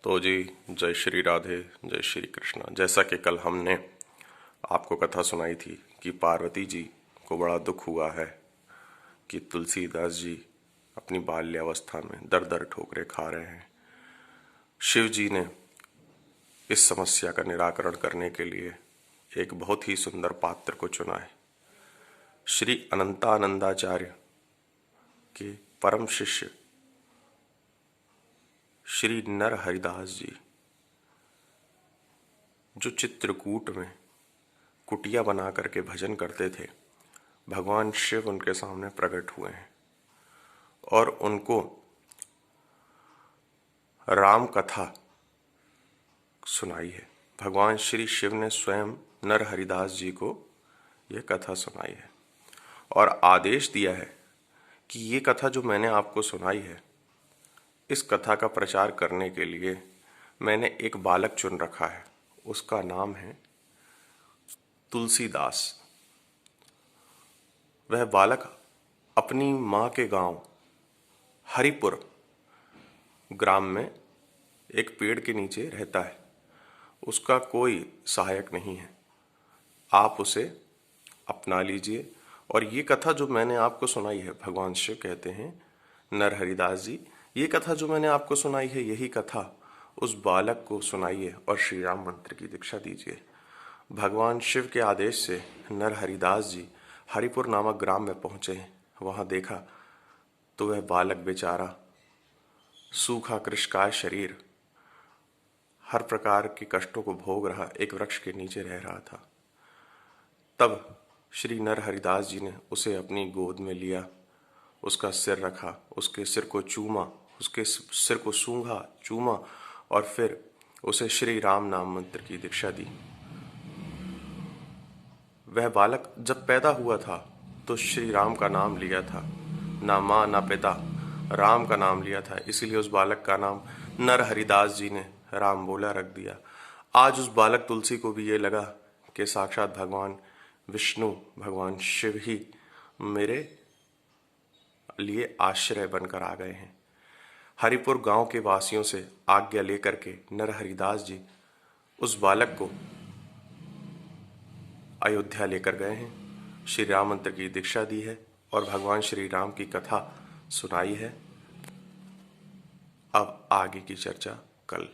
तो जी, जय श्री राधे, जय श्री कृष्णा। जैसा कि कल हमने आपको कथा सुनाई थी कि पार्वती जी को बड़ा दुख हुआ है कि तुलसीदास जी अपनी बाल्यावस्था में दर दर ठोकरें खा रहे हैं। शिव जी ने इस समस्या का निराकरण करने के लिए एक बहुत ही सुंदर पात्र को चुना है। श्री अनंतानंदाचार्य के परम शिष्य श्री नर हरिदास जी, जो चित्रकूट में कुटिया बना करके भजन करते थे, भगवान शिव उनके सामने प्रकट हुए हैं और उनको राम कथा सुनाई है। भगवान श्री शिव ने स्वयं नर हरिदास जी को यह कथा सुनाई है और आदेश दिया है कि ये कथा जो मैंने आपको सुनाई है, इस कथा का प्रचार करने के लिए मैंने एक बालक चुन रखा है। उसका नाम है तुलसीदास। वह बालक अपनी माँ के गांव हरिपुर ग्राम में एक पेड़ के नीचे रहता है। उसका कोई सहायक नहीं है। आप उसे अपना लीजिए। और ये कथा जो मैंने आपको सुनाई है, भगवान शिव कहते हैं नर हरिदास जी, ये कथा जो मैंने आपको सुनाई है, यही कथा उस बालक को सुनाइए और श्री राम मंत्र की दीक्षा दीजिए। भगवान शिव के आदेश से नर हरिदास जी हरिपुर नामक ग्राम में पहुंचे। वहां देखा तो वह बालक बेचारा सूखा कृशकाय शरीर, हर प्रकार के कष्टों को भोग रहा, एक वृक्ष के नीचे रह रहा था। तब श्री नर हरिदास जी ने उसे अपनी गोद में लिया, उसका सिर रखा, उसके सिर को चूमा, उसके सिर को सूंघा, चूमा और फिर उसे श्री राम नाम मंत्र की दीक्षा दी। वह बालक जब पैदा हुआ था तो श्री राम का नाम लिया था, ना माँ ना पिता, राम का नाम लिया था। इसीलिए उस बालक का नाम नर हरिदास जी ने राम बोला रख दिया। आज उस बालक तुलसी को भी ये लगा कि साक्षात भगवान विष्णु, भगवान शिव ही मेरे लिए आश्रय बनकर आ गए हैं। हरिपुर गांव के वासियों से आज्ञा लेकर के नर हरिदास जी उस बालक को अयोध्या लेकर गए हैं, श्री राम मंत्र की दीक्षा दी है और भगवान श्री राम की कथा सुनाई है। अब आगे की चर्चा कल।